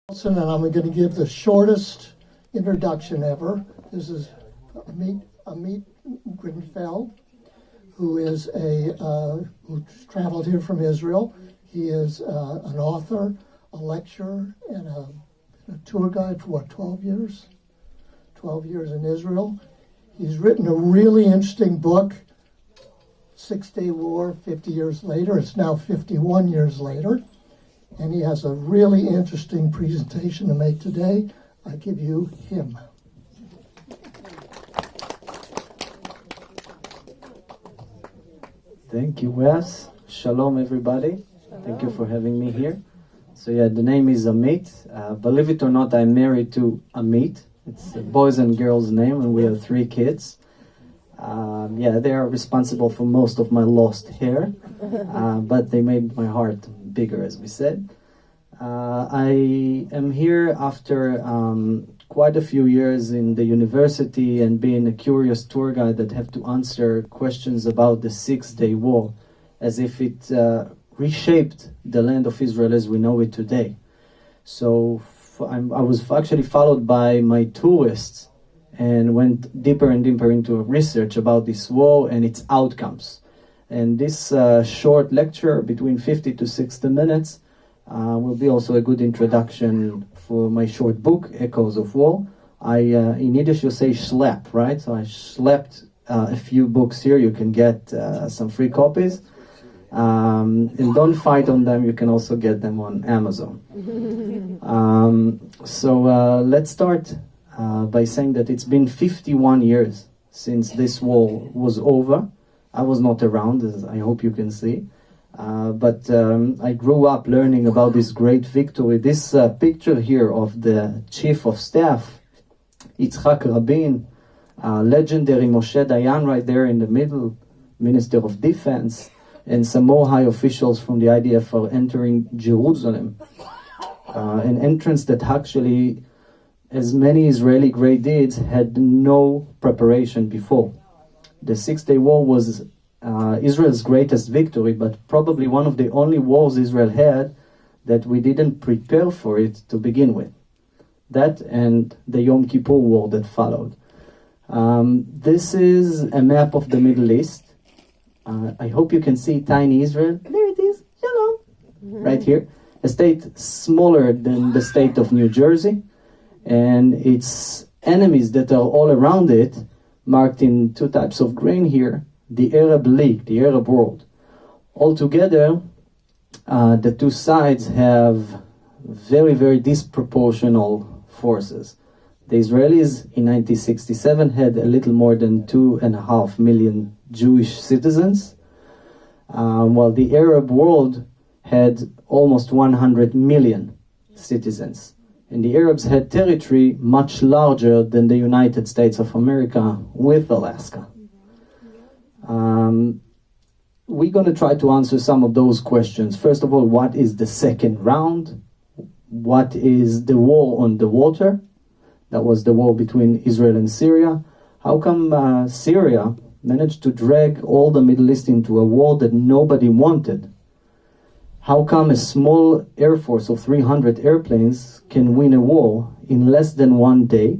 And I'm going to give the shortest introduction ever. This is Amit Grinfeld, who is who traveled here from Israel. He is an author, a lecturer, and a tour guide for 12 years? 12 years in Israel. He's written a really interesting book, 6-Day War, 50 years later. It's now 51 years later. And he has a really interesting presentation to make today. I give you him. Thank you, Wes. Shalom, everybody. Shalom. Thank you for having me here. So yeah, the name is Amit. Believe it or not, I'm married to Amit. It's a boys and girls name, and we have 3 kids. They are responsible for most of my lost hair, but they made my heart bigger, as we said. I am here after quite a few years in the university and being a curious tour guide that have to answer questions about the 6-Day War, as if it reshaped the land of Israel as we know it today. So I was actually followed by my tourists and went deeper and deeper into research about this war and its outcomes. And this short lecture, between 50 to 60 minutes, will be also a good introduction for my short book, Echoes of War. In Yiddish you say schlepp, right? So I schlepped a few books here. You can get some free copies. And don't fight on them. You can also get them on Amazon. Let's start by saying that it's been 51 years since this war was over. I was not around, as I hope you can see. But I grew up learning about this great victory. This picture here of the chief of staff, Yitzhak Rabin, legendary Moshe Dayan right there in the middle, Minister of Defense, and some more high officials from the IDF are entering Jerusalem. An entrance that actually, as many Israeli great deeds, had no preparation before. The 6-Day War was Israel's greatest victory, but probably one of the only wars Israel had that we didn't prepare for it to begin with. That and the Yom Kippur War that followed. This is a map of the Middle East. I hope you can see tiny Israel. There it is. Shalom. Right here. A state smaller than the state of New Jersey. And its enemies that are all around it, marked in 2 types of green here, the Arab League, the Arab world. Altogether, the 2 sides have very, very disproportional forces. The Israelis in 1967 had a little more than 2.5 million Jewish citizens, while the Arab world had almost 100 million citizens. And the Arabs had territory much larger than the United States of America with Alaska. We're going to try to answer some of those questions. First of all, what is the second round? What is the war on the water? That was the war between Israel and Syria. How come Syria managed to drag all the Middle East into a war that nobody wanted? How come a small air force of 300 airplanes can win a war in less than 1 day?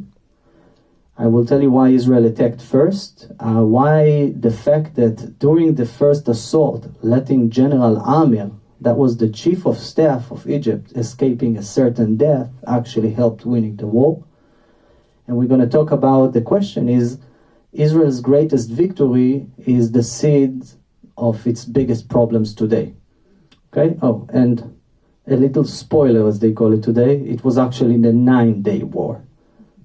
I will tell you why Israel attacked first, why the fact that during the first assault, letting General Amir, that was the chief of staff of Egypt, escaping a certain death, actually helped winning the war. And we're going to talk about the question is, Israel's greatest victory is the seed of its biggest problems today. Okay? Oh, and a little spoiler, as they call it today, it was actually the 9-Day War,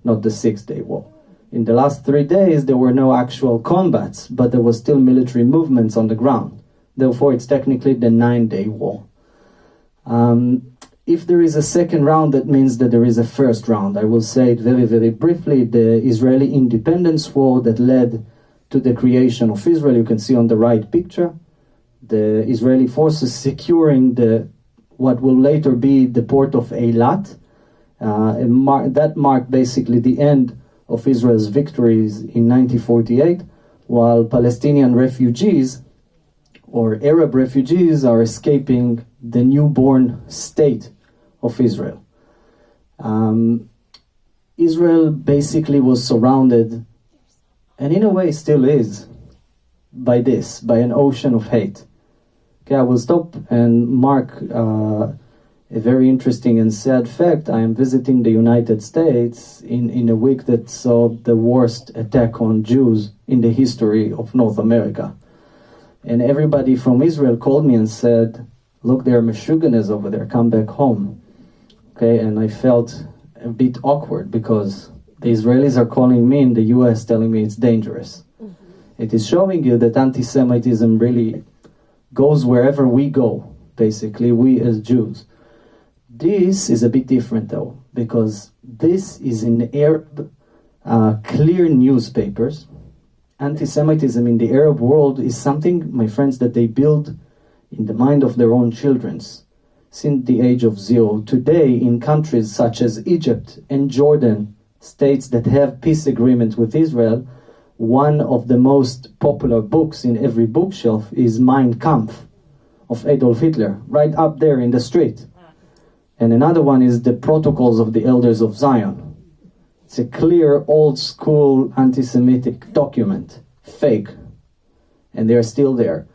not the 6-Day War. In the last 3 days, there were no actual combats, but there was still military movements on the ground. Therefore, it's technically the 9-Day War. If there is a second round, that means that there is a first round. I will say it very, very briefly. The Israeli Independence War that led to the creation of Israel. You can see on the right picture. The Israeli forces securing what will later be the port of Eilat. That marked basically the end of Israel's victories in 1948, while Palestinian refugees or Arab refugees are escaping the newborn state of Israel. Israel basically was surrounded, and in a way still is, by an ocean of hate. Okay, I will stop and mark a very interesting and sad fact. I am visiting the United States in a week that saw the worst attack on Jews in the history of North America. And everybody from Israel called me and said, look, there are Meshuganas over there, come back home. Okay, and I felt a bit awkward because the Israelis are calling me in the US telling me it's dangerous. It is showing you that anti-Semitism really goes wherever we go, basically, we as Jews. This is a bit different though, because this is in Arab, clear newspapers. Anti-Semitism in the Arab world is something, my friends, that they build in the mind of their own children since the age of 0. Today, in countries such as Egypt and Jordan, states that have peace agreement with Israel, one of the most popular books in every bookshelf is Mein Kampf of Adolf Hitler, right up there in the street. And another one is the Protocols of the Elders of Zion. It's a clear, old-school anti-Semitic document, fake, and they're still there.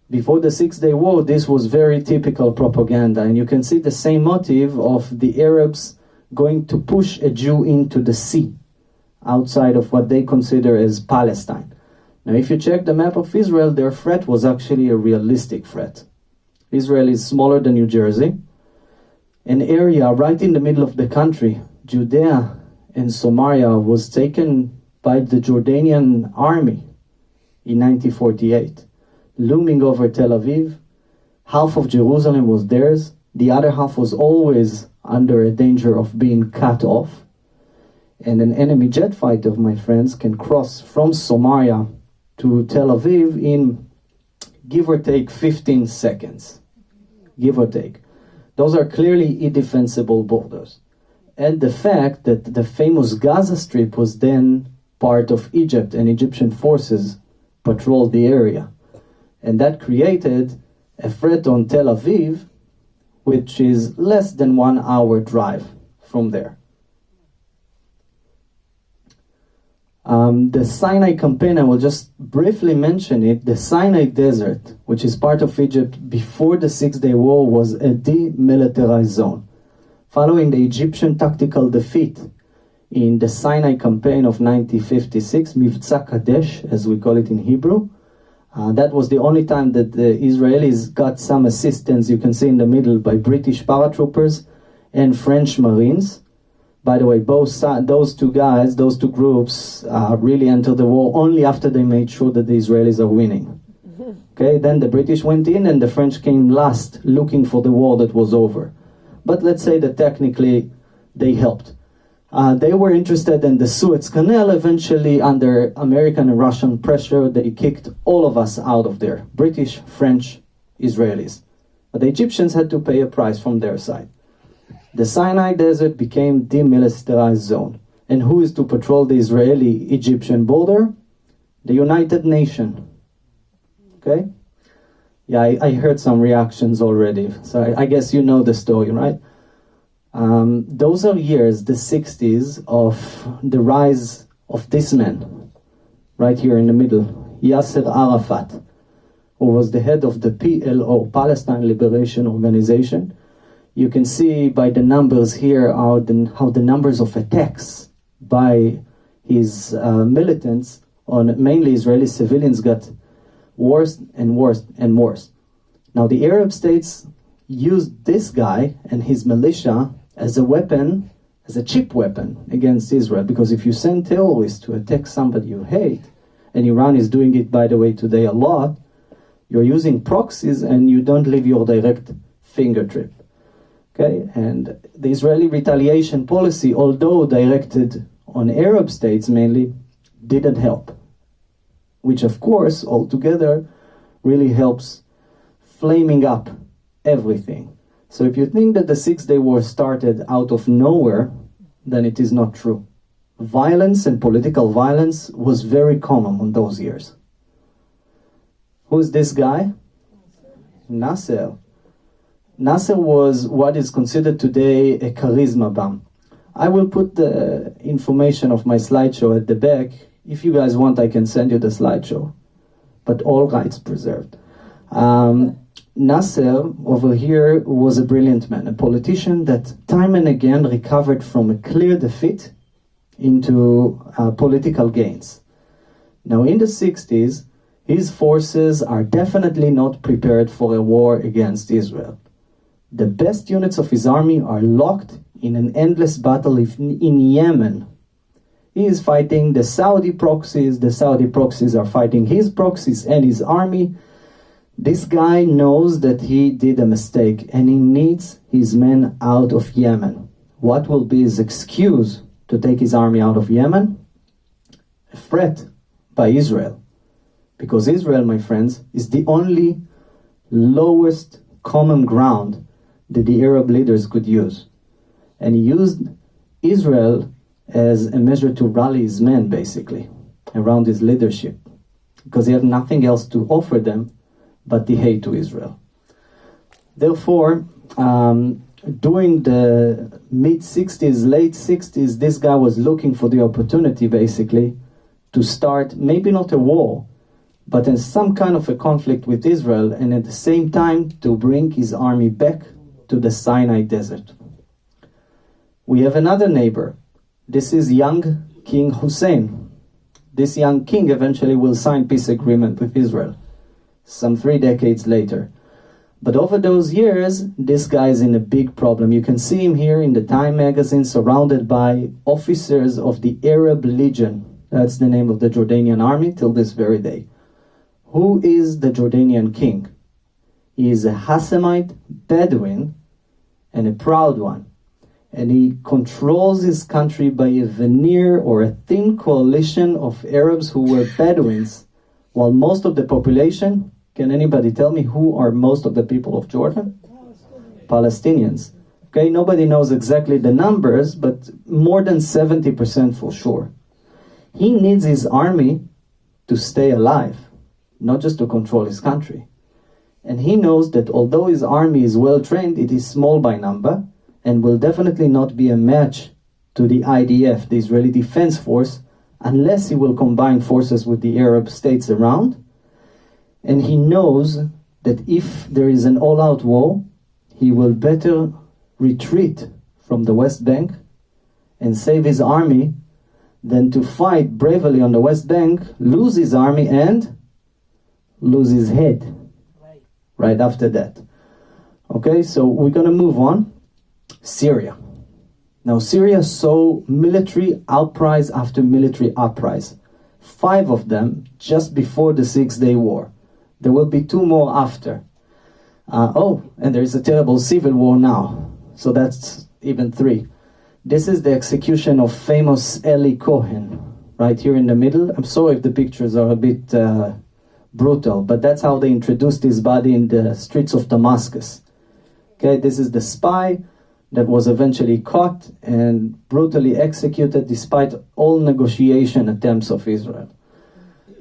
Before the Six-Day War, this was very typical propaganda, and you can see the same motive of the Arabs going to push a Jew into the sea, outside of what they consider as Palestine. Now, if you check the map of Israel, their threat was actually a realistic threat. Israel is smaller than New Jersey, an area right in the middle of the country, Judea and Samaria, was taken by the Jordanian army in 1948, looming over Tel Aviv. Half of Jerusalem was theirs. The other half was always under a danger of being cut off. And an enemy jet fighter, my friends, can cross from Samaria to Tel Aviv in, give or take, 15 seconds. Give or take. Those are clearly indefensible borders. And the fact that the famous Gaza Strip was then part of Egypt and Egyptian forces patrolled the area. And that created a threat on Tel Aviv, which is less than 1 hour drive from there. The Sinai campaign, I will just briefly mention it. The Sinai Desert, which is part of Egypt before the Six-Day War, was a demilitarized zone. Following the Egyptian tactical defeat in the Sinai campaign of 1956, Mivtza Kadesh, as we call it in Hebrew, that was the only time that the Israelis got some assistance, you can see in the middle, by British paratroopers and French Marines. By the way, those two groups really entered the war only after they made sure that the Israelis are winning. Okay, then the British went in and the French came last, looking for the war that was over. But let's say that technically they helped. They were interested in the Suez Canal. Eventually, under American and Russian pressure, they kicked all of us out of there. British, French, Israelis. But the Egyptians had to pay a price from their side. The Sinai Desert became demilitarized zone. And who is to patrol the Israeli-Egyptian border? The United Nations. Okay? Yeah, I heard some reactions already. So I guess you know the story, right? Those are years, the 60s, of the rise of this man, right here in the middle, Yasser Arafat, who was the head of the PLO, Palestine Liberation Organization. You can see by the numbers here how the numbers of attacks by his militants on mainly Israeli civilians got worse and worse and worse. Now the Arab states used this guy and his militia as a weapon, as a cheap weapon against Israel. Because if you send terrorists to attack somebody you hate, and Iran is doing it, by the way, today a lot, you're using proxies and you don't leave your direct fingertip. Okay? And the Israeli retaliation policy, although directed on Arab states mainly, didn't help. Which, of course, altogether really helps flaming up everything. So if you think that the Six-Day War started out of nowhere, then it is not true. Violence and political violence was very common in those years. Who's this guy? Nasser. Nasser was what is considered today a charisma bomb. I will put the information of my slideshow at the back. If you guys want, I can send you the slideshow, but all rights preserved. Nasser over here was a brilliant man, a politician that time and again recovered from a clear defeat into political gains. Now in the 60s, his forces are definitely not prepared for a war against Israel. The best units of his army are locked in an endless battle in Yemen. He is fighting the Saudi proxies are fighting his proxies and his army. This guy knows that he did a mistake and he needs his men out of Yemen. What will be his excuse to take his army out of Yemen? A threat by Israel. Because Israel, my friends, is the only lowest common ground that the Arab leaders could use. And he used Israel as a measure to rally his men, basically, around his leadership. Because he had nothing else to offer them but the hate to Israel. Therefore, during the mid-60s, late 60s, this guy was looking for the opportunity, basically, to start, maybe not a war, but in some kind of a conflict with Israel, and at the same time, to bring his army back to the Sinai Desert. We have another neighbor. This is young King Hussein. This young king eventually will sign peace agreement with Israel, some 3 decades later. But over those years, this guy is in a big problem. You can see him here in the Time magazine, surrounded by officers of the Arab Legion. That's the name of the Jordanian army till this very day. Who is the Jordanian king? He is a Hashemite Bedouin and a proud one. And he controls his country by a veneer or a thin coalition of Arabs who were Bedouins, while most of the population, can anybody tell me who are most of the people of Jordan? Palestinians. Okay, nobody knows exactly the numbers, but more than 70% for sure. He needs his army to stay alive, not just to control his country. And he knows that although his army is well trained, it is small by number and will definitely not be a match to the IDF, the Israeli Defense Force, unless he will combine forces with the Arab states around. And he knows that if there is an all-out war, he will better retreat from the West Bank and save his army than to fight bravely on the West Bank, lose his army, and lose his head right after that. Okay, so we're going to move on. Syria. Now, Syria saw military uprising after military uprising. 5 of them just before the 6-day war. There will be 2 more after. And there is a terrible civil war now. So that's even 3. This is the execution of famous Eli Cohen, right here in the middle. I'm sorry if the pictures are a bit brutal, but that's how they introduced his body in the streets of Damascus. Okay, this is the spy that was eventually caught and brutally executed despite all negotiation attempts of Israel.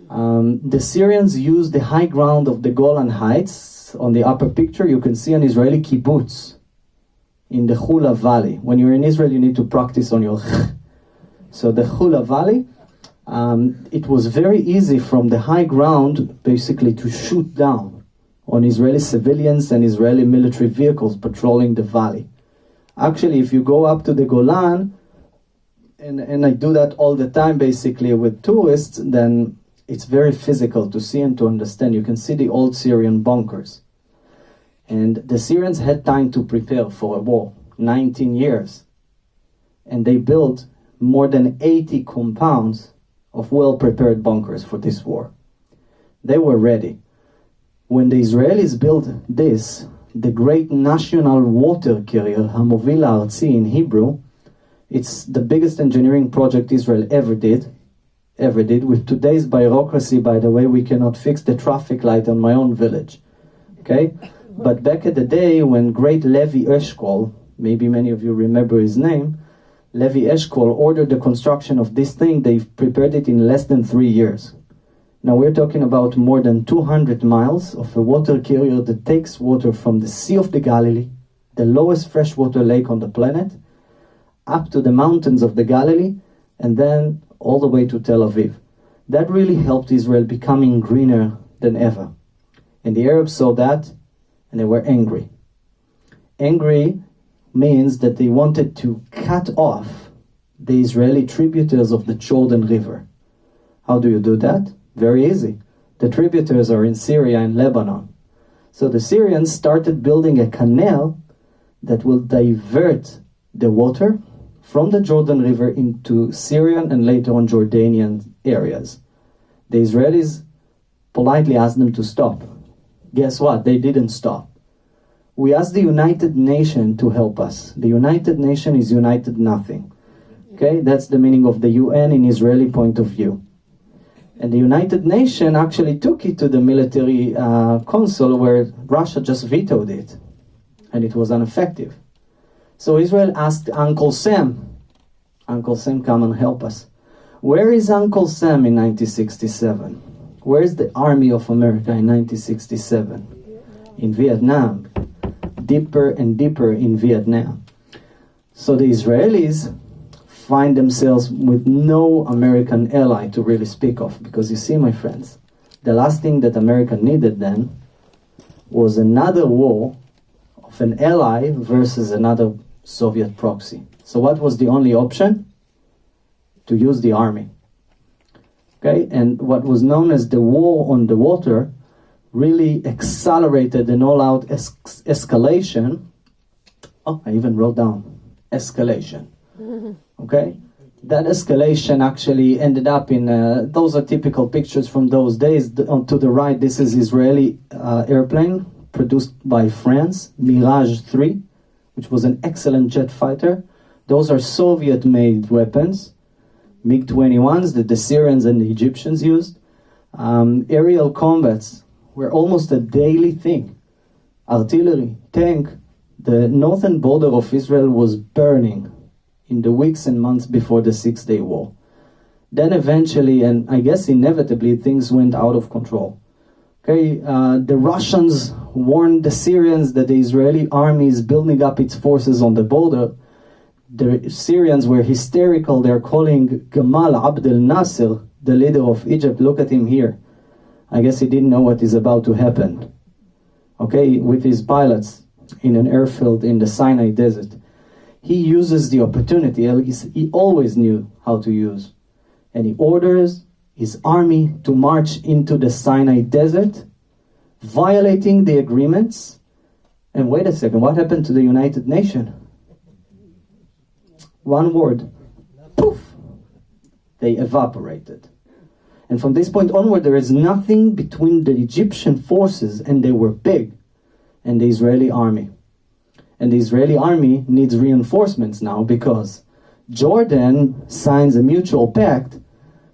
The Syrians used the high ground of the Golan Heights. On the upper picture, you can see an Israeli kibbutz in the Hula Valley. When you're in Israel, you need to practice on your So the Hula Valley, it was very easy from the high ground, basically, to shoot down on Israeli civilians and Israeli military vehicles patrolling the valley. Actually, if you go up to the Golan, and I do that all the time, basically, with tourists, then it's very physical to see and to understand. You can see the old Syrian bunkers. And the Syrians had time to prepare for a war, 19 years. And they built more than 80 compounds of well-prepared bunkers for this war. They were ready. When the Israelis built this, the great national water carrier, Hamovil Ha'artzi in Hebrew, it's the biggest engineering project Israel ever did, with today's bureaucracy, by the way, we cannot fix the traffic light on my own village. Okay? But back in the day when great Levi Eshkol, maybe many of you remember his name, Levi Eshkol ordered the construction of this thing, they prepared it in less than 3 years. Now we're talking about more than 200 miles of a water carrier that takes water from the Sea of the Galilee, the lowest freshwater lake on the planet, up to the mountains of the Galilee, and then all the way to Tel Aviv. That really helped Israel becoming greener than ever. And the Arabs saw that, and they were angry. Angry means that they wanted to cut off the Israeli tributaries of the Jordan River. How do you do that? Very easy. The tributaries are in Syria and Lebanon. So the Syrians started building a canal that will divert the water from the Jordan River into Syrian and later on Jordanian areas. The Israelis politely asked them to stop. Guess what? They didn't stop. We asked the United Nations to help us. The United Nations is united nothing. Okay, that's the meaning of the UN in Israeli point of view. And the United Nations actually took it to the military council where Russia just vetoed it. And it was ineffective. So Israel asked Uncle Sam, come and help us. Where is Uncle Sam in 1967? Where is the Army of America in 1967? In Vietnam. Deeper and deeper in Vietnam. So the Israelis find themselves with no American ally to really speak of. Because you see, my friends, the last thing that America needed then was another war of an ally versus another Soviet proxy. So what was the only option? To use the army. Okay, and what was known as the war on the water really accelerated an all-out escalation. Oh, I even wrote down escalation. Okay, that escalation actually ended up in, those are typical pictures from those days. To the right, this is Israeli airplane produced by France, Mirage 3, which was an excellent jet fighter. Those are Soviet-made weapons, MiG-21s that the Syrians and the Egyptians used. Aerial combats were almost a daily thing. Artillery, tank. The northern border of Israel was burning in the weeks and months before the Six-Day War. Then eventually, and I guess inevitably, things went out of control. Okay, the Russians warned the Syrians that the Israeli army is building up its forces on the border. The Syrians were hysterical. They're calling Gamal Abdel Nasser, the leader of Egypt. Look at him here. I guess he didn't know what is about to happen. Okay, with his pilots in an airfield in the Sinai desert. He uses the opportunity, at least he always knew how to use. And he orders his army to march into the Sinai desert, violating the agreements. And wait a second, what happened to the United Nations? One word, poof, they evaporated. And from this point onward, there is nothing between the Egyptian forces, and they were big, and the Israeli army. And the Israeli army needs reinforcements now because Jordan signs a mutual pact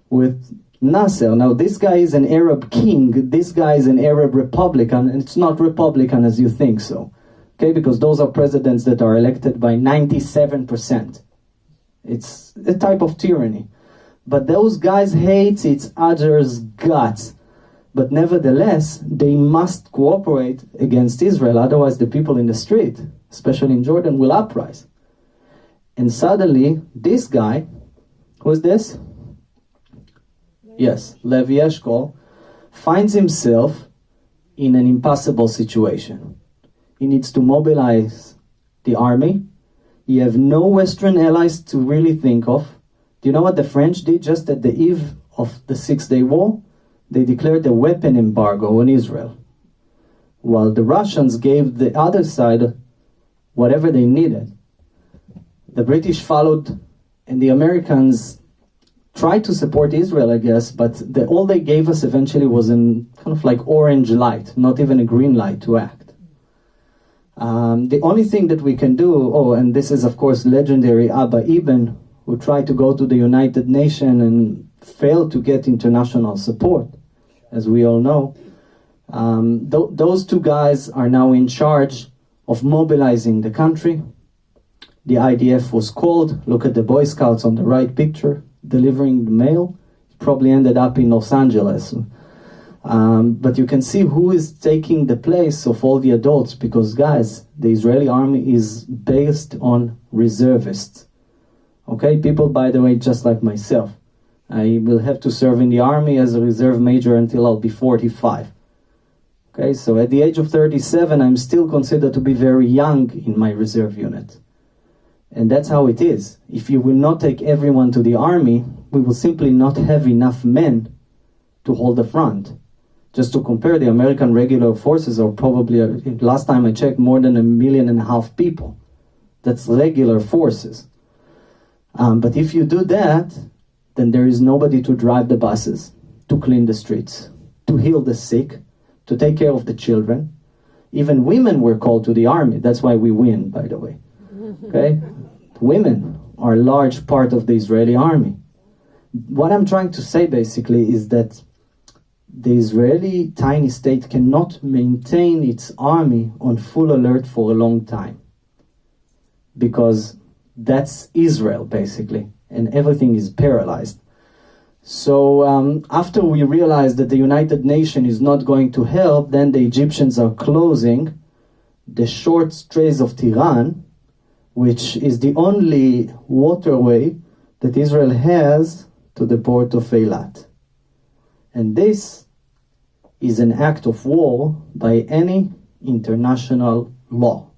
with Nasser. Now, this guy is an Arab king. This guy is an Arab Republican, and it's not Republican as you think so. Okay, because those are presidents that are elected by 97%. It's a type of tyranny. But those guys hate each other's guts. But nevertheless, they must cooperate against Israel. Otherwise, the people in the street, especially in Jordan, will uprise. And suddenly, this guy, who is this? Yes, Levi Eshkol, finds himself in an impossible situation. He needs to mobilize the army. He have no Western allies to really think of. Do you know what the French did just at the eve of the Six-Day War? They declared a weapon embargo on Israel, while the Russians gave the other side whatever they needed. The British followed, and the Americans tried to support Israel, I guess, but all they gave us eventually was in kind of like orange light, not even a green light to act. The only thing that we can do, and this is of course legendary Abba Eban, who tried to go to the United Nations and failed to get international support, as we all know. Those two guys are now in charge of mobilizing the country. The IDF was called. Look at the Boy Scouts on the right picture, delivering the mail. It probably ended up in Los Angeles. But you can see who is taking the place of all the adults, because guys, the Israeli army is based on reservists. Okay, people, by the way, just like myself. I will have to serve in the army as a reserve major until I'll be 45. Okay, so at the age of 37, I'm still considered to be very young in my reserve unit. And that's how it is. If you will not take everyone to the army, we will simply not have enough men to hold the front. Just to compare, the American regular forces are probably, last time I checked, more than 1.5 million people. That's regular forces. But if you do that, then there is nobody to drive the buses, to clean the streets, to heal the sick, to take care of the children. Even women were called to the army. That's why we win, by the way. Okay? Women are a large part of the Israeli army. What I'm trying to say basically is that the Israeli tiny state cannot maintain its army on full alert for a long time. Because that's Israel, basically, and everything is paralyzed. So after we realized that the United Nations is not going to help, then the Egyptians are closing the short straits of Tiran, which is the only waterway that Israel has to the port of Eilat. And this is an act of war by any international law.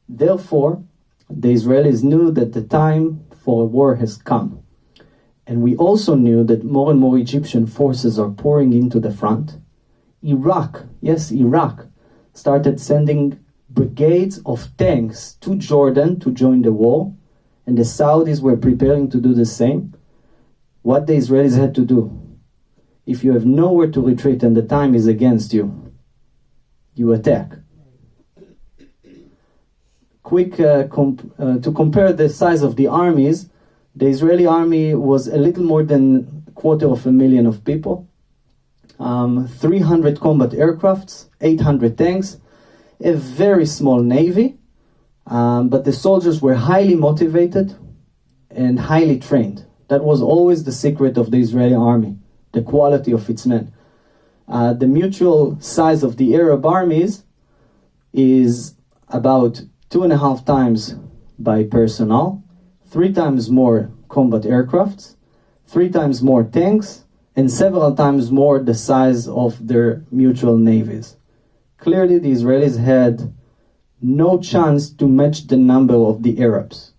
Therefore, the Israelis knew that the time for a war has come. And we also knew that more and more Egyptian forces are pouring into the front. Iraq, yes, Iraq, started sending brigades of tanks to Jordan to join the war, and the Saudis were preparing to do the same. What the Israelis had to do, if you have nowhere to retreat and the time is against you, you attack. Quick, to compare the size of the armies, the Israeli army was a little more than 250,000 of people, 300 combat aircrafts, 800 tanks, a very small navy, but the soldiers were highly motivated and highly trained. That was always the secret of the Israeli army, the quality of its men. The mutual size of the Arab armies is about 2.5 times by personnel, 3 times more combat aircrafts, 3 times more tanks, and several times more the size of their mutual navies. Clearly, the Israelis had no chance to match the number of the Arabs.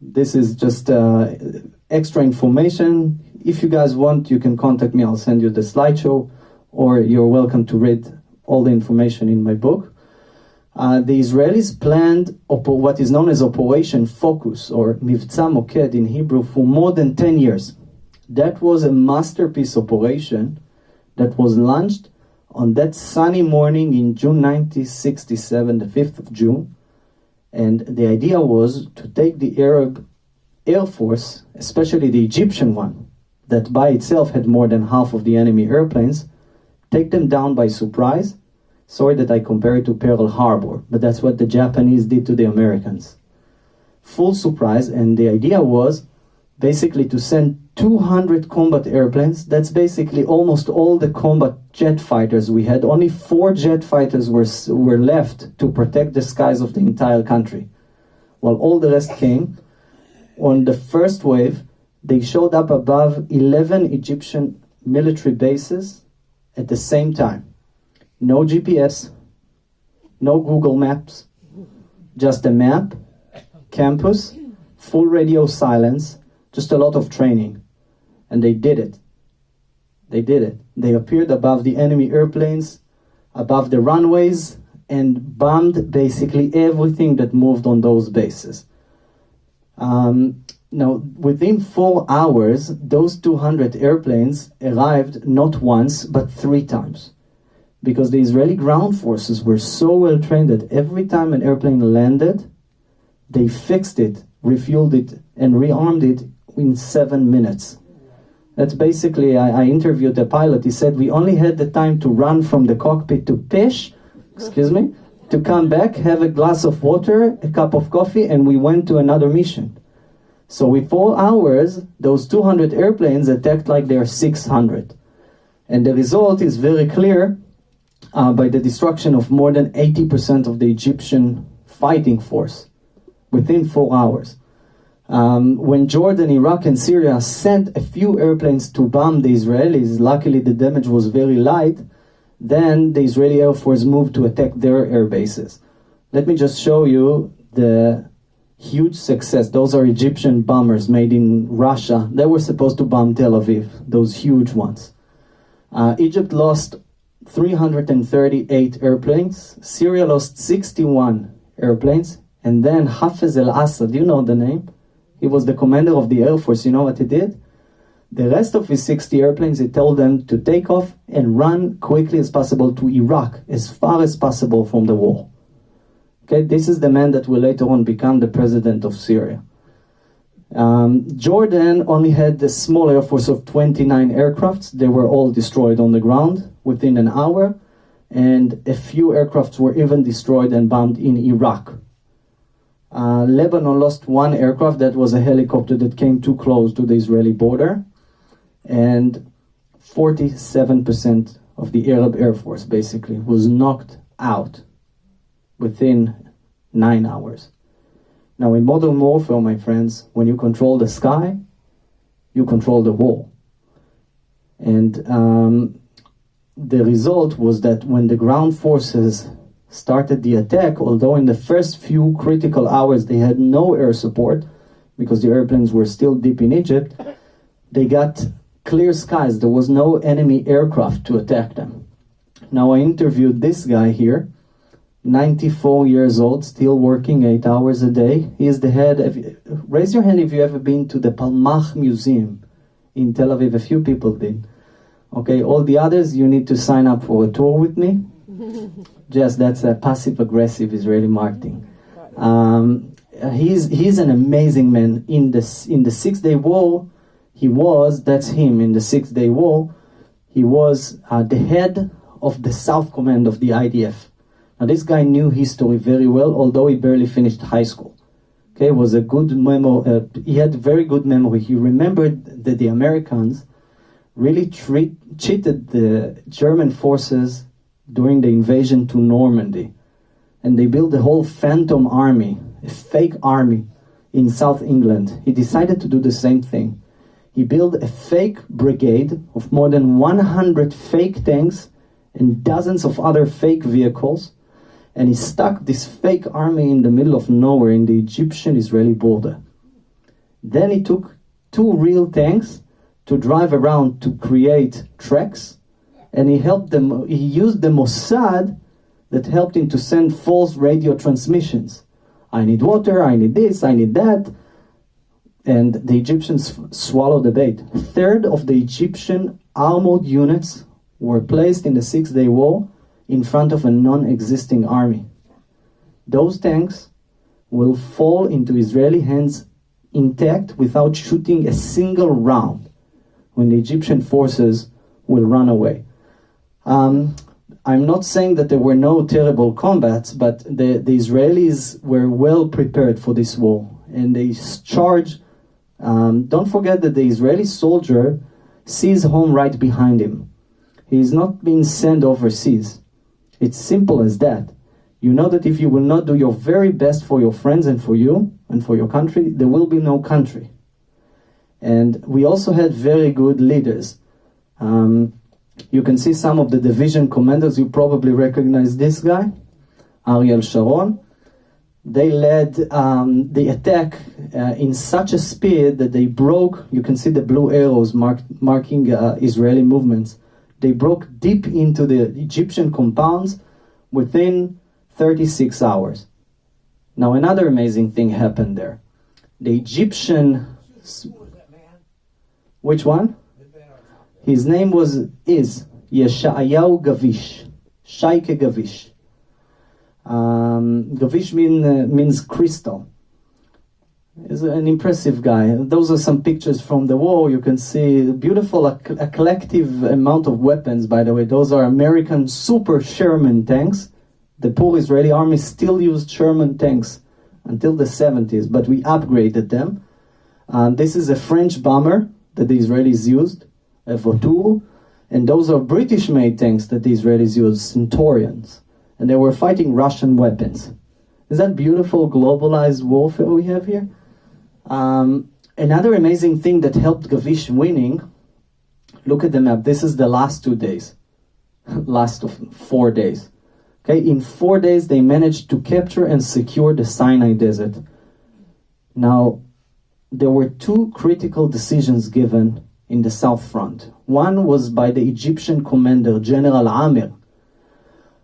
This is just extra information. If you guys want, you can contact me. I'll send you the slideshow, or you're welcome to read all the information in my book. The Israelis planned what is known as Operation Focus, or Mivtza Moked in Hebrew, for more than 10 years. That was a masterpiece operation that was launched on that sunny morning in June 1967, the 5th of June. And the idea was to take the Arab Air Force, especially the Egyptian one, that by itself had more than half of the enemy airplanes, take them down by surprise. Sorry that I compare it to Pearl Harbor, but that's what the Japanese did to the Americans. Full surprise, and the idea was basically to send 200 combat airplanes. That's basically almost all the combat jet fighters we had. Only 4 jet fighters were left to protect the skies of the entire country, while all the rest came. On the first wave, they showed up above 11 Egyptian military bases at the same time. No GPS, no Google Maps, just a map, campus, full radio silence, just a lot of training. And they did it. They did it. They appeared above the enemy airplanes, above the runways, and bombed basically everything that moved on those bases. Now, within 4 hours, those 200 airplanes arrived not once, but 3 times. Because the Israeli ground forces were so well trained that every time an airplane landed, they fixed it, refueled it, and rearmed it in 7 minutes. That's basically, I interviewed the pilot. He said, we only had the time to run from the cockpit to Pish, to come back, have a glass of water, a cup of coffee, and we went to another mission. So with 4 hours, those 200 airplanes attacked like there are 600. And the result is very clear. By the destruction of more than 80% of the Egyptian fighting force. within 4 hours. When Jordan, Iraq, and Syria sent a few airplanes to bomb the Israelis, luckily the damage was very light, then the Israeli Air Force moved to attack their air bases. Let me just show you the huge success. Those are Egyptian bombers made in Russia. They were supposed to bomb Tel Aviv, those huge ones. Egypt lost 338 airplanes. Syria lost 61 airplanes. And then Hafez al-Assad, you know the name? He was the commander of the Air Force. You know what he did? The rest of his 60 airplanes, he told them to take off and run quickly as possible to Iraq, as far as possible from the war. Okay, this is the man that will later on become the president of Syria. Jordan only had a small air force of 29 aircrafts. They were all destroyed on the ground within an hour, and a few aircrafts were even destroyed and bombed in Iraq. Lebanon lost one aircraft. That was a helicopter that came too close to the Israeli border, and 47% of the Arab Air Force basically was knocked out within 9 hours. Now, in modern warfare, my friends, when you control the sky, you control the wall. And the result was that when the ground forces started the attack, although in the first few critical hours they had no air support, because the airplanes were still deep in Egypt, they got clear skies. There was no enemy aircraft to attack them. Now, I interviewed this guy here, 94 years old, still working 8 hours a day. He is the head of... Raise your hand if you've ever been to the Palmach Museum in Tel Aviv. A few people did. Okay, all the others, you need to sign up for a tour with me. Just, that's a passive-aggressive Israeli marketing. He's an amazing man. In the Six-Day War, that's him, in the Six-Day War, he was the head of the South Command of the IDF. Now, this guy knew history very well, although he barely finished high school. Okay, was a good memory. He had very good memory. He remembered that the Americans really cheated the German forces during the invasion to Normandy, and they built a whole phantom army, a fake army in South England. He decided to do the same thing. He built a fake brigade of more than 100 fake tanks and dozens of other fake vehicles, and he stuck this fake army in the middle of nowhere in the Egyptian-Israeli border. Then he took 2 real tanks to drive around to create tracks, and he used the Mossad that helped him to send false radio transmissions. I need water, I need this, I need that. And the Egyptians swallowed the bait. A third of the Egyptian armored units were placed in the Six-Day War in front of a non-existing army. Those tanks will fall into Israeli hands intact without shooting a single round when the Egyptian forces will run away. I'm not saying that there were no terrible combats, but the Israelis were well prepared for this war, and they charged. Don't forget that the Israeli soldier sees home right behind him. He is not being sent overseas. It's simple as that. You know that if you will not do your very best for your friends and for you and for your country, there will be no country. And we also had very good leaders. You can see some of the division commanders. You probably recognize this guy, Ariel Sharon. They led the attack in such a speed that they broke, you can see the blue arrows marking Israeli movements. They broke deep into the Egyptian compounds within 36 hours. Now, another amazing thing happened there. The Egyptian... Which one? His name is Yeshayahu Gavish. Shaike Gavish. Gavish means crystal. He's an impressive guy. Those are some pictures from the war. You can see beautiful, a collective amount of weapons, by the way. Those are American Super Sherman tanks. The poor Israeli army still used Sherman tanks until the 70s, but we upgraded them. This is a French bomber that the Israelis used, a Vautour, and those are British-made tanks that the Israelis used, Centurions. And they were fighting Russian weapons. Is that beautiful globalized warfare we have here? Another amazing thing that helped Gavish winning, look at the map. This is the last 2 days, last of 4 days. Okay, in 4 days they managed to capture and secure the Sinai Desert. Now, there were 2 critical decisions given in the South Front. One was by the Egyptian commander, General Amir,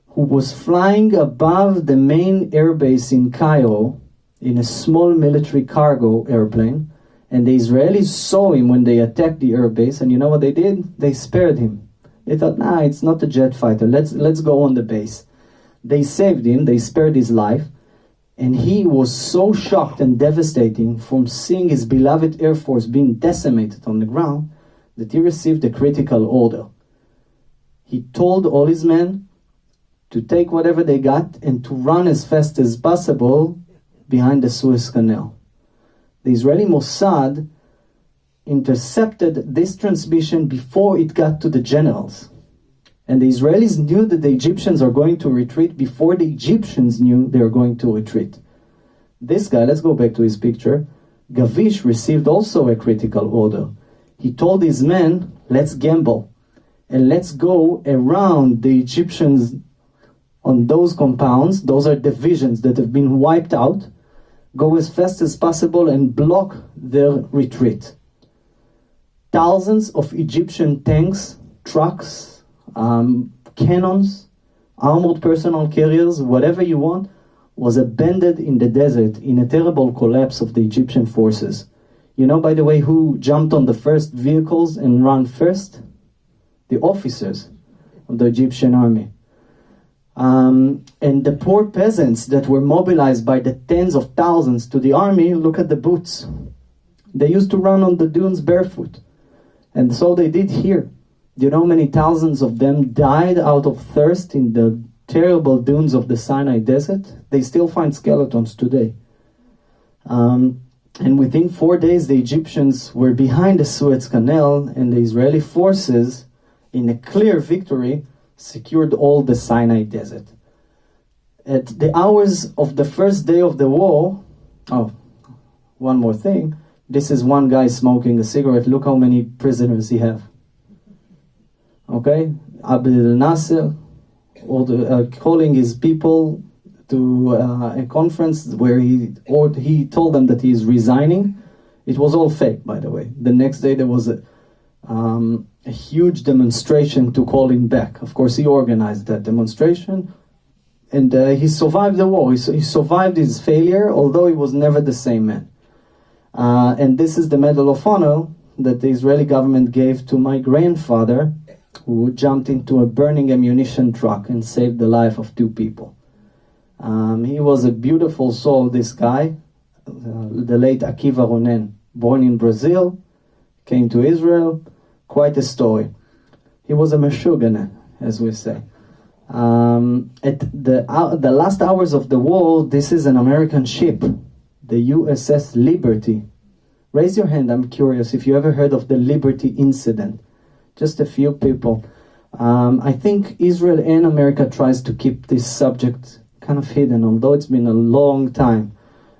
who was flying above the main airbase in Cairo in a small military cargo airplane, and the Israelis saw him when they attacked the airbase, and you know what they did? They spared him. They thought, nah, it's not a jet fighter, let's go on the base. They saved him, they spared his life, and he was so shocked and devastating from seeing his beloved Air Force being decimated on the ground that he received a critical order. He told all his men to take whatever they got and to run as fast as possible behind the Suez Canal. The Israeli Mossad intercepted this transmission before it got to the generals. And the Israelis knew that the Egyptians are going to retreat before the Egyptians knew they were going to retreat. This guy, let's go back to his picture, Gavish received also a critical order. He told his men, let's gamble and let's go around the Egyptians on those compounds. Those are divisions that have been wiped out. Go as fast as possible and block their retreat. Thousands of Egyptian tanks, trucks, cannons, armored personnel carriers, whatever you want, was abandoned in the desert in a terrible collapse of the Egyptian forces. You know, by the way, who jumped on the first vehicles and ran first? The officers of the Egyptian army. And the poor peasants that were mobilized by the tens of thousands to the army, look at the boots. They used to run on the dunes barefoot. And so they did here. Do you know how many thousands of them died out of thirst in the terrible dunes of the Sinai Desert? They still find skeletons today. And within 4 days, the Egyptians were behind the Suez Canal, and the Israeli forces, in a clear victory, secured all the Sinai Desert. At the hours of the first day of the war, one more thing, this is one guy smoking a cigarette. Look how many prisoners he have. Okay, Abdel Nasser, calling his people to a conference where he told them that he is resigning. It was all fake, by the way. The next day there was a huge demonstration to call him back. Of course, he organized that demonstration, and he survived the war. He survived his failure, although he was never the same man. And this is the Medal of Honor that the Israeli government gave to my grandfather, who jumped into a burning ammunition truck and saved the life of 2 people. He was a beautiful soul, this guy, the late Akiva Ronen, born in Brazil, came to Israel, quite a story. He was a meshugana, as we say. At the last hours of the war, this is an American ship, the USS Liberty. Raise your hand, I'm curious, if you ever heard of the Liberty incident. Just a few people. I think Israel and America tries to keep this subject kind of hidden, although it's been a long time.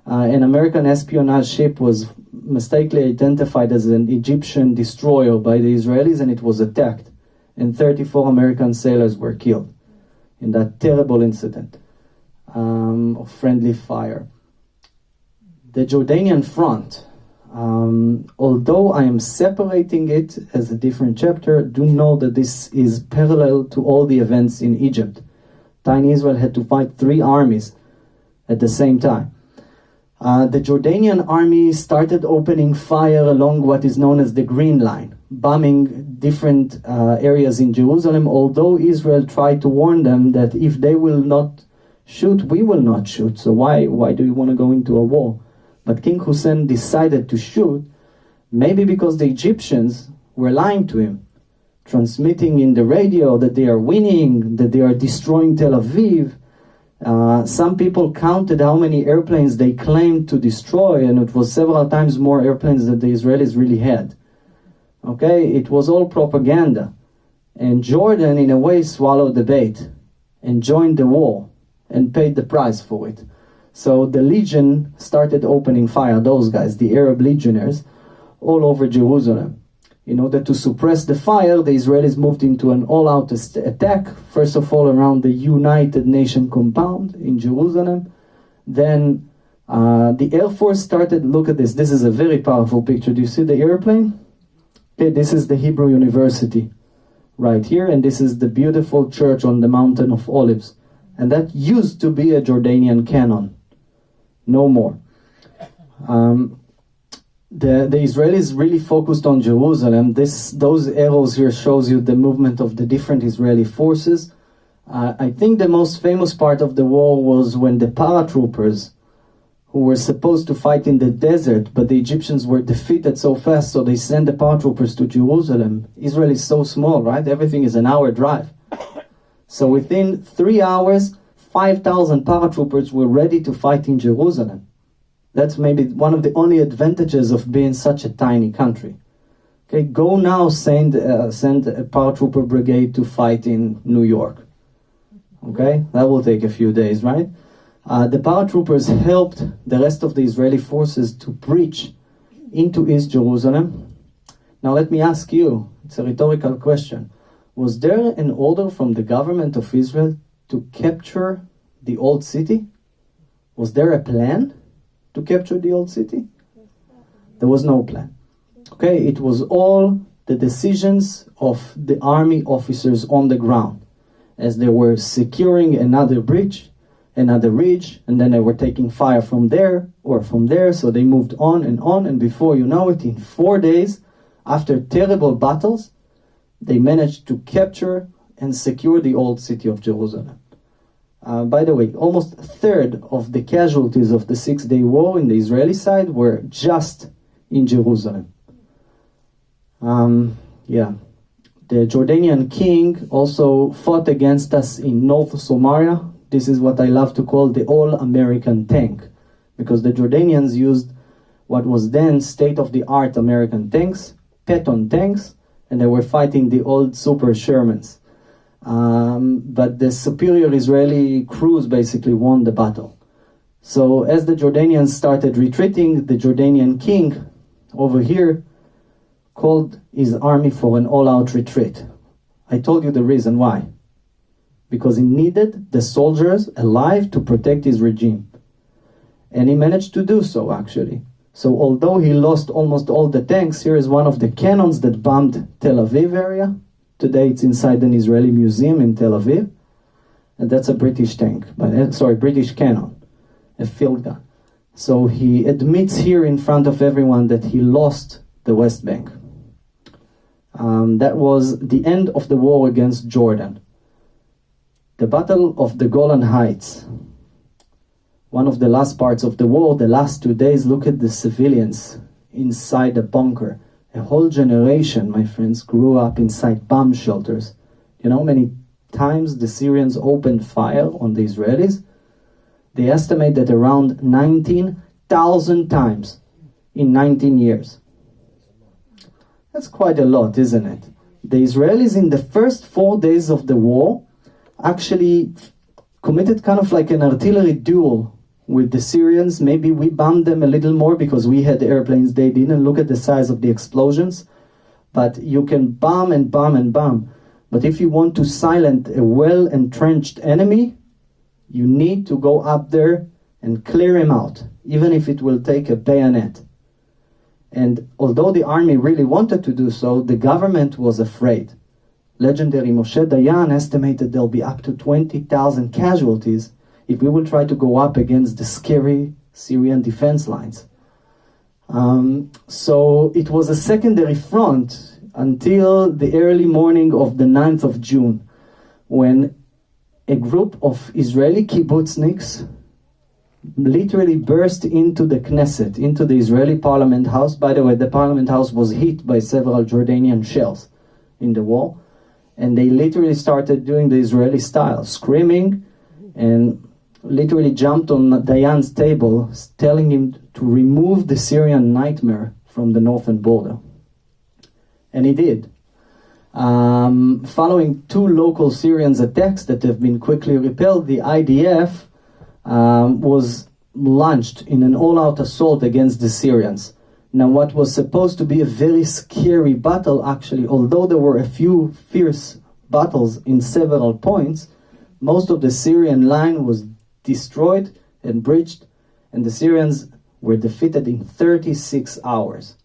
An American espionage ship was mistakenly identified as an Egyptian destroyer by the Israelis, and it was attacked. And 34 American sailors were killed in that terrible incident of friendly fire. The Jordanian front, although I am separating it as a different chapter, do know that this is parallel to all the events in Egypt. Tiny Israel had to fight 3 armies at the same time. The Jordanian army started opening fire along what is known as the Green Line, bombing different areas in Jerusalem, although Israel tried to warn them that if they will not shoot, we will not shoot. So why do you want to go into a war? But King Hussein decided to shoot, maybe because the Egyptians were lying to him, transmitting in the radio that they are winning, that they are destroying Tel Aviv. Some people counted how many airplanes they claimed to destroy, and it was several times more airplanes than the Israelis really had. Okay, it was all propaganda. And Jordan, in a way, swallowed the bait and joined the war and paid the price for it. So the legion started opening fire, those guys, the Arab legionnaires, all over Jerusalem. In order to suppress the fire, the Israelis moved into an all-out attack, first of all around the United Nations compound in Jerusalem. Then the Air Force started, look at this, this is a very powerful picture. Do you see the airplane? Okay, this is the Hebrew University right here, and this is the beautiful church on the Mountain of Olives. And that used to be a Jordanian cannon. No more. The Israelis really focused on Jerusalem. Those arrows here shows you the movement of the different Israeli forces. I think the most famous part of the war was when the paratroopers, who were supposed to fight in the desert, but the Egyptians were defeated so fast, so they sent the paratroopers to Jerusalem. Israel is so small, right? Everything is an hour drive. So within 3 hours, 5,000 paratroopers were ready to fight in Jerusalem. That's maybe one of the only advantages of being such a tiny country. Okay, go now send a paratrooper brigade to fight in New York. Okay, that will take a few days, right? The paratroopers helped the rest of the Israeli forces to breach into East Jerusalem. Now let me ask you, it's a rhetorical question. Was there an order from the government of Israel to capture the old city? Was there a plan to capture the old city? There was no plan. Okay, it was all the decisions of the army officers on the ground as they were securing another bridge, another ridge, and then they were taking fire from there or from there, so they moved on, and before you know it, in 4 days, after terrible battles, they managed to capture and secure the old city of Jerusalem. By the way, almost a third of the casualties of the 6-day war in the Israeli side were just in Jerusalem. The Jordanian king also fought against us in North Somalia. This is what I love to call the all-American tank, because the Jordanians used what was then state-of-the-art American tanks, Patton tanks, and they were fighting the old Super Shermans. But the superior Israeli crews basically won the battle. So as the Jordanians started retreating, the Jordanian king over here called his army for an all-out retreat. I told you the reason why. Because he needed the soldiers alive to protect his regime. And he managed to do so, actually. So although he lost almost all the tanks, here is one of the cannons that bombed Tel Aviv area. Today it's inside an Israeli museum in Tel Aviv. And that's a British tank, British cannon, a field gun. So he admits here in front of everyone that he lost the West Bank. That was the end of the war against Jordan. The Battle of the Golan Heights. One of the last parts of the war, the last 2 days, look at the civilians inside the bunker. A whole generation, my friends, grew up inside bomb shelters. You know how many times the Syrians opened fire on the Israelis? They estimate that around 19,000 times in 19 years. That's quite a lot, isn't it? The Israelis in the first 4 days of the war actually committed kind of like an artillery duel with the Syrians. Maybe we bombed them a little more because we had airplanes, they didn't. Look at the size of the explosions. But you can bomb and bomb and bomb. But if you want to silence a well-entrenched enemy, you need to go up there and clear him out, even if it will take a bayonet. And although the army really wanted to do so, the government was afraid. Legendary Moshe Dayan estimated there'll be up to 20,000 casualties if we will try to go up against the scary Syrian defense lines. So it was a secondary front until the early morning of the 9th of June, when a group of Israeli kibbutzniks literally burst into the Knesset, into the Israeli parliament house. By the way, the parliament house was hit by several Jordanian shells in the war. And they literally started doing the Israeli style, screaming, and literally jumped on Dayan's table, telling him to remove the Syrian nightmare from the northern border. And he did. Following 2 local Syrian attacks that have been quickly repelled, the IDF was launched in an all-out assault against the Syrians. Now, what was supposed to be a very scary battle, actually, although there were a few fierce battles in several points, most of the Syrian line was destroyed and breached, and the Syrians were defeated in 36 hours.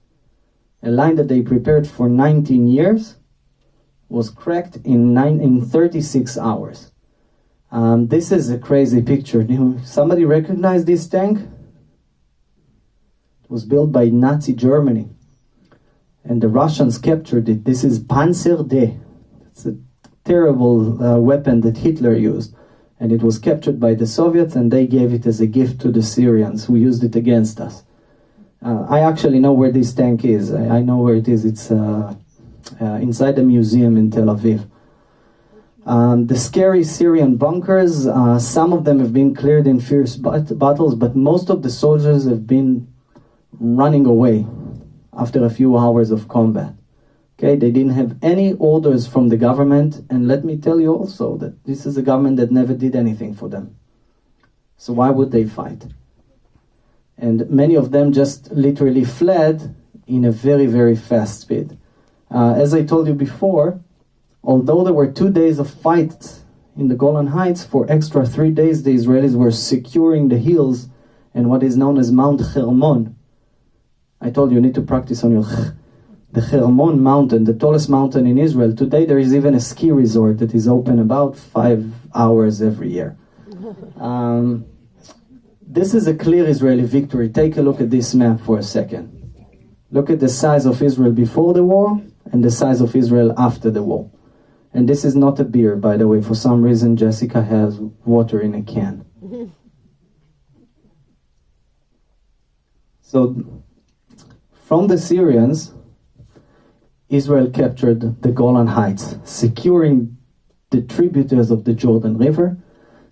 A line that they prepared for 19 years was cracked in 36 hours. This is a crazy picture. Somebody recognize this tank? It was built by Nazi Germany, and the Russians captured it. This is Panzer D. It's a terrible weapon that Hitler used, and it was captured by the Soviets, and they gave it as a gift to the Syrians who used it against us. I actually know where this tank is. I know where it is. It's inside a museum in Tel Aviv. The scary Syrian bunkers, some of them have been cleared in fierce battles, but most of the soldiers have been running away after a few hours of combat. Okay, they didn't have any orders from the government, and let me tell you also that this is a government that never did anything for them. So why would they fight? And many of them just literally fled in a very, very fast speed. As I told you before, although there were 2 days of fights in the Golan Heights, for extra 3 days the Israelis were securing the hills and what is known as Mount Hermon. I told you need to practice on your the Hermon mountain, the tallest mountain in Israel. Today there is even a ski resort that is open about 5 hours every year. This is a clear Israeli victory. Take a look at this map for a second. Look at the size of Israel before the war and the size of Israel after the war. And this is not a beer, by the way. For some reason, Jessica has water in a can. So, from the Syrians, Israel captured the Golan Heights, securing the tributaries of the Jordan River,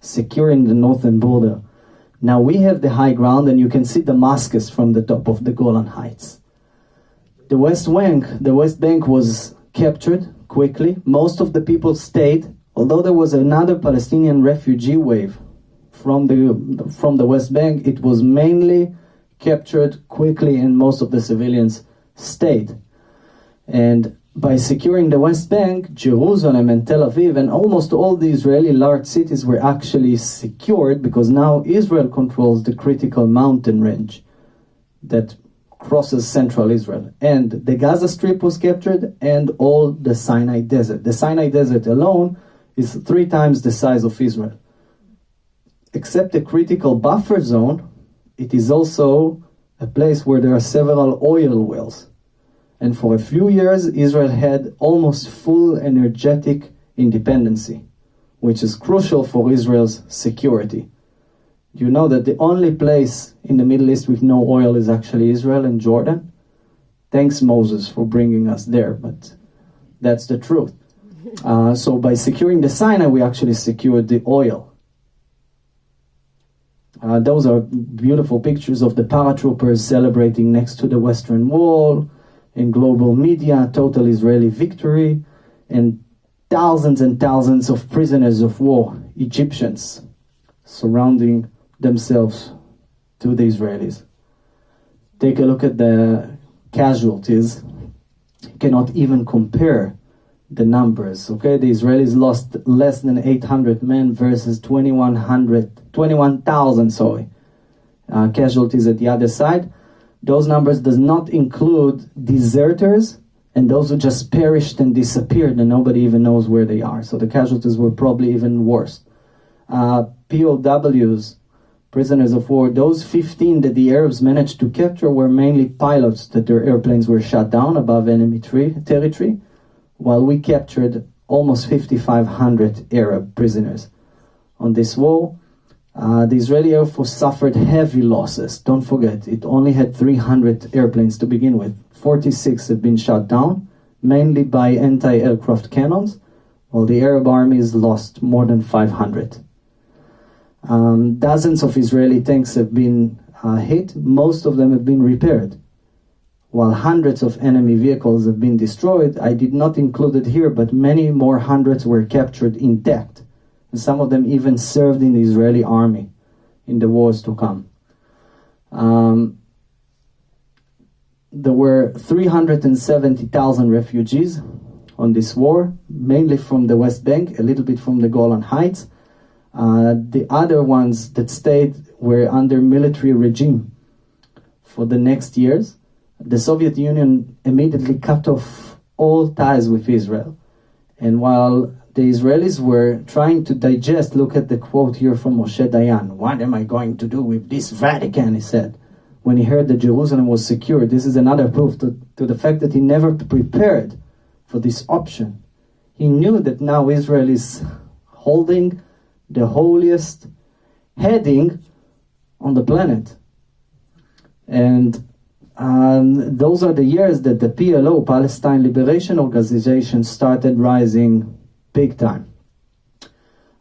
securing the northern border. Now we have the high ground, and you can see Damascus from the top of the Golan Heights. The West Bank was captured quickly. Most of the people stayed, although there was another Palestinian refugee wave from the West Bank. It was mainly captured quickly, and most of the civilians stayed. And by securing the West Bank, Jerusalem and Tel Aviv and almost all the Israeli large cities were actually secured, because now Israel controls the critical mountain range that crosses central Israel. And the Gaza Strip was captured, and all the Sinai Desert. The Sinai Desert alone is 3 times the size of Israel. Except the critical buffer zone, it is also a place where there are several oil wells. And for a few years, Israel had almost full energetic independency, which is crucial for Israel's security. You know that the only place in the Middle East with no oil is actually Israel and Jordan? Thanks, Moses, for bringing us there, but that's the truth. So by securing the Sinai, we actually secured the oil. Those are beautiful pictures of the paratroopers celebrating next to the Western Wall, in global media, total Israeli victory, and thousands of prisoners of war, Egyptians, surrounding themselves to the Israelis. Take a look at the casualties. You cannot even compare the numbers, okay? The Israelis lost less than 800 men versus 21,000 casualties at the other side. Those numbers does not include deserters and those who just perished and disappeared and nobody even knows where they are. So the casualties were probably even worse. POWs, prisoners of war, those 15 that the Arabs managed to capture were mainly pilots that their airplanes were shot down above enemy territory, while we captured almost 5,500 Arab prisoners. On this war, the Israeli Air Force suffered heavy losses. Don't forget, it only had 300 airplanes to begin with. 46 have been shot down, mainly by anti-aircraft cannons, while the Arab armies lost more than 500. Dozens of Israeli tanks have been hit. Most of them have been repaired, while hundreds of enemy vehicles have been destroyed. I did not include it here, but many more hundreds were captured intact. And some of them even served in the Israeli army in the wars to come. There were 370,000 refugees on this war, mainly from the West Bank, a little bit from the Golan Heights. The other ones that stayed were under military regime for the next years. The Soviet Union immediately cut off all ties with Israel. And while the Israelis were trying to digest, look at the quote here from Moshe Dayan, "What am I going to do with this Vatican?" he said, when he heard that Jerusalem was secure. This is another proof to the fact that he never prepared for this option. He knew that now Israel is holding the holiest heading on the planet. And those are the years that the PLO, Palestine Liberation Organization, started rising big time.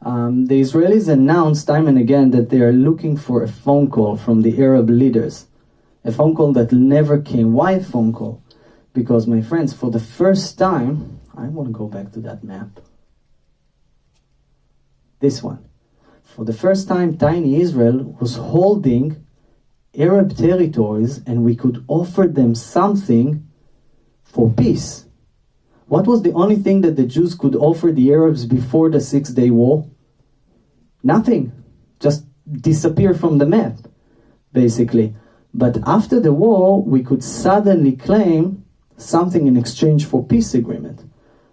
The Israelis announced time and again that they are looking for a phone call from the Arab leaders. A phone call that never came. Why a phone call? Because, my friends, for the first time, I want to go back to that map. This one. For the first time, tiny Israel was holding Arab territories, and we could offer them something for peace. What was the only thing that the Jews could offer the Arabs before the 6-day war? Nothing. Just disappear from the map, basically. But after the war, we could suddenly claim something in exchange for peace agreement.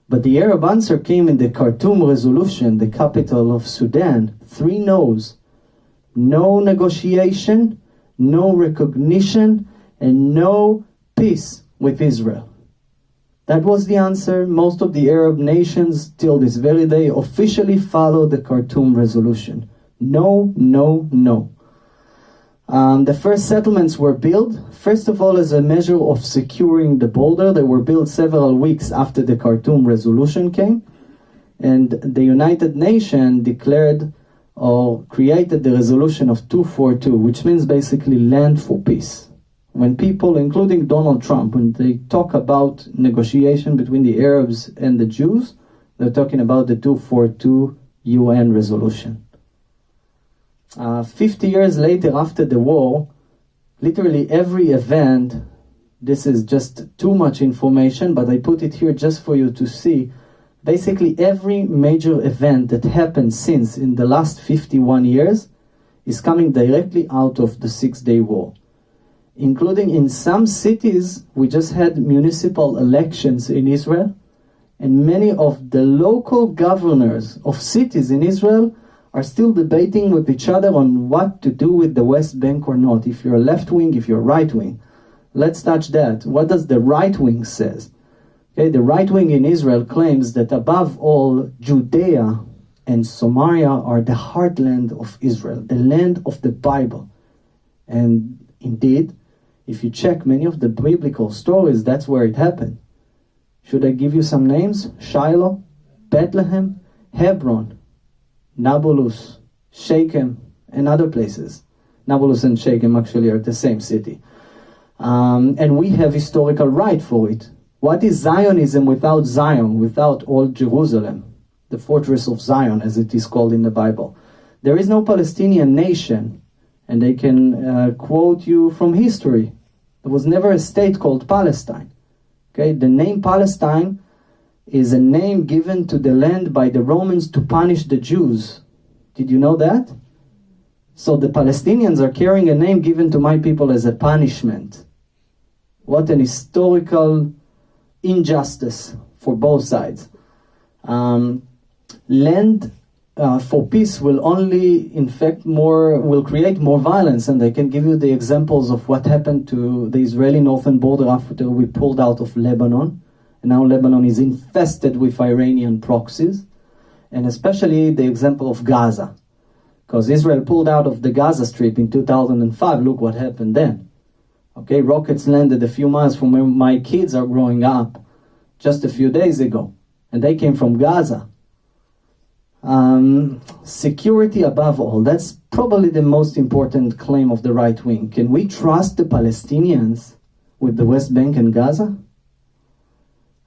But the Arab answer came in the Khartoum resolution, the capital of Sudan. 3 no's. No negotiation, no recognition, and no peace with Israel. That was the answer. Most of the Arab nations, till this very day, officially follow the Khartoum resolution. No, no, no. The first settlements were built, first of all, as a measure of securing the border. They were built several weeks after the Khartoum resolution came. And the United Nations declared or created the resolution of 242, which means basically land for peace. When people, including Donald Trump, when they talk about negotiation between the Arabs and the Jews, they're talking about the 242 UN resolution. 50 years later, after the war, literally every event, this is just too much information, but I put it here just for you to see. Basically, every major event that happened since in the last 51 years is coming directly out of the 6-day war. Including in some cities, we just had municipal elections in Israel, and many of the local governors of cities in Israel are still debating with each other on what to do with the West Bank or not. If you're left wing, if you're right wing. Let's touch that. What does the right wing says? Okay, the right wing in Israel claims that above all, Judea and Samaria are the heartland of Israel, the land of the Bible. And indeed, if you check many of the biblical stories, that's where it happened. Should I give you some names? Shiloh, Bethlehem, Hebron, Nablus, Shechem, and other places. Nablus and Shechem actually are the same city. And we have historical right for it. What is Zionism without Zion, without Old Jerusalem, the fortress of Zion, as it is called in the Bible? There is no Palestinian nation, and they can quote you from history. There was never a state called Palestine. Okay, the name Palestine is a name given to the land by the Romans to punish the Jews. Did you know that? So the Palestinians are carrying a name given to my people as a punishment. What an historical injustice for both sides. Land for peace will only, in fact, will create more violence, and I can give you the examples of what happened to the Israeli northern border after we pulled out of Lebanon. And now Lebanon is infested with Iranian proxies, and especially the example of Gaza. Because Israel pulled out of the Gaza Strip in 2005, look what happened then. Okay, rockets landed a few miles from where my kids are growing up just a few days ago, and they came from Gaza. Security above all, that's probably the most important claim of the right wing. Can we trust the Palestinians with the West Bank and Gaza?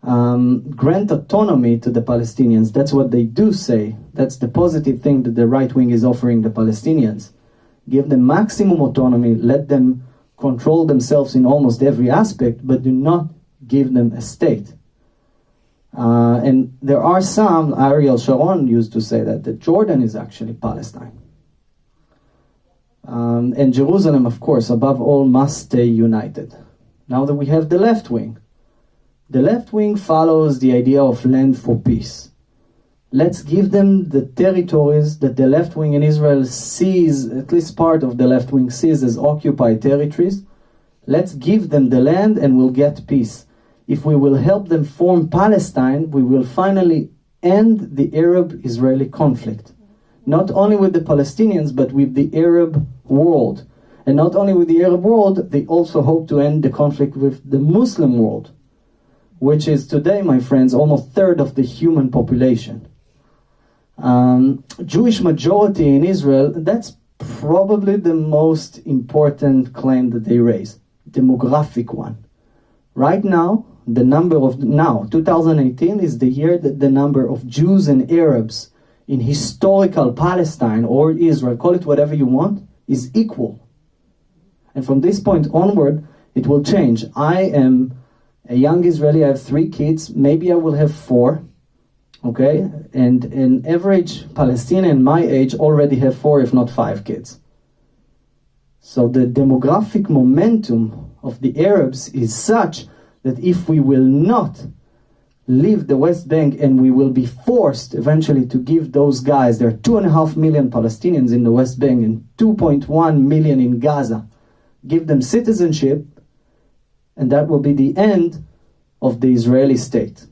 Grant autonomy to the Palestinians. That's what they do say. That's the positive thing that the right wing is offering the Palestinians. give them maximum autonomy, let them control themselves in almost every aspect, but do not give them a state. And there are some, Ariel Sharon used to say that Jordan is actually Palestine. And Jerusalem, of course, above all, must stay united. Now that we have the left wing follows the idea of land for peace. Let's give them the territories that the left wing in Israel sees, at least part of the left wing sees as occupied territories. Let's give them the land and we'll get peace. If we will help them form Palestine, we will finally end the Arab-Israeli conflict. Not only with the Palestinians, but with the Arab world. And not only with the Arab world, they also hope to end the conflict with the Muslim world, which is today, my friends, almost a third of the human population. Jewish majority in Israel, that's probably the most important claim that they raise, demographic one. Right now, 2018 is the year that the number of Jews and Arabs in historical Palestine or Israel, call it whatever you want, is equal. And from this point onward, it will change. I am a young Israeli, I have 3 kids, maybe I will have 4. Okay, and an average Palestinian my age already have 4, if not 5 kids. So the demographic momentum of the Arabs is such that if we will not leave the West Bank and we will be forced eventually to give those guys, there are 2.5 million Palestinians in the West Bank and 2.1 million in Gaza, give them citizenship, and that will be the end of the Israeli state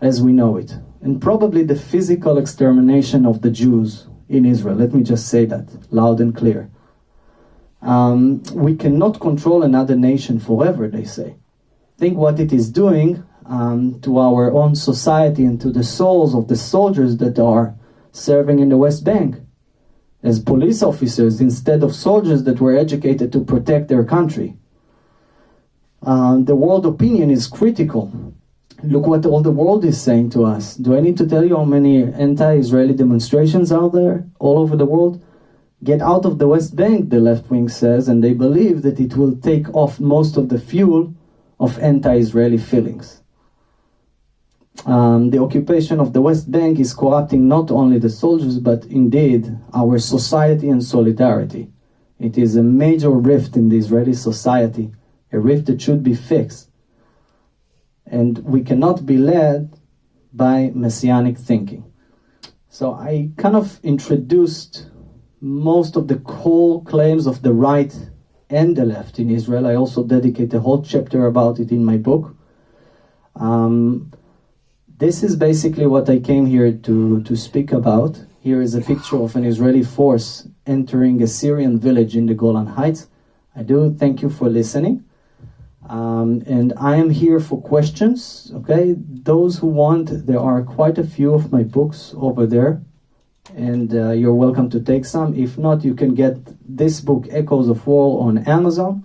as we know it. And probably the physical extermination of the Jews in Israel. Let me just say that loud and clear. We cannot control another nation forever, they say. Think what it is doing to our own society and to the souls of the soldiers that are serving in the West Bank as police officers instead of soldiers that were educated to protect their country. The world opinion is critical. Look what all the world is saying to us. Do I need to tell you how many anti-Israeli demonstrations are there all over the world? Get out of the West Bank, the left wing says, and they believe that it will take off most of the fuel of anti-Israeli feelings. The occupation of the West Bank is corrupting not only the soldiers, but indeed our society and solidarity. It is a major rift in the Israeli society, a rift that should be fixed. And we cannot be led by messianic thinking. So I kind of introduced most of the core claims of the right and the left in Israel. I also dedicate a whole chapter about it in my book. This is basically what I came here to speak about. Here is a picture of an Israeli force entering a Syrian village in the Golan Heights. I do thank you for listening. And I am here for questions, okay? Those who want, there are quite a few of my books over there, and you're welcome to take some. If not, you can get this book, Echoes of War, on Amazon,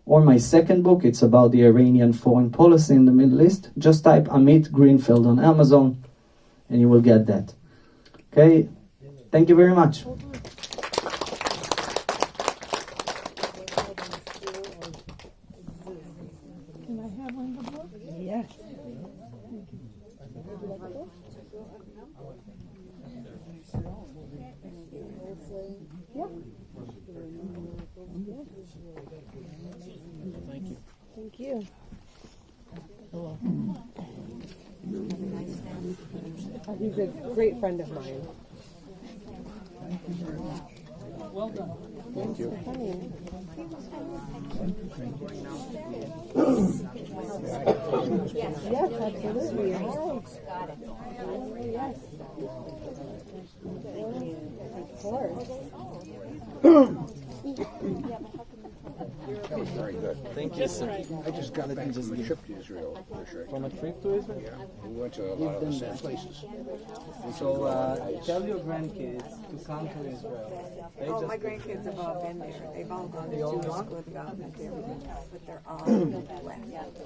or my second book, it's about the Iranian foreign policy in the Middle East. Just type Amit Grinfeld on Amazon, and you will get that. Okay? Thank you very much. Yes. Yeah. Thank you. Thank you. He's a great friend of mine. Thank you very much. Well done. Thank you. Yes, absolutely. Yes. Of course. Very good. Thank you, sir. I just got back from a trip to Israel. From a trip to Israel? Yeah, we went to a lot of the same places. So tell your grandkids to come to Israel. Oh, my grandkids have all been there. They've all gone to Jewish school, they've all been there, but they're all left.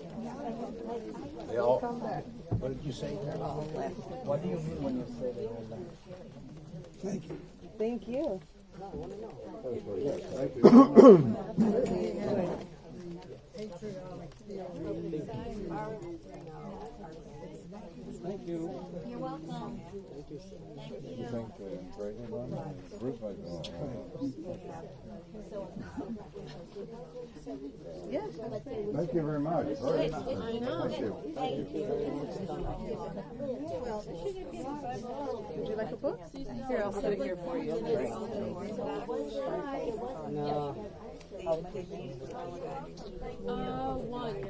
They all. What did you say? They're all left. What do you mean when you say that? Thank you. Thank you. Thank you. You're welcome. You think Brayden on? Bruce might go. Thank you very much. Very nice. Thank you. Would you like a book? Here, I'll set it here for you. No. One.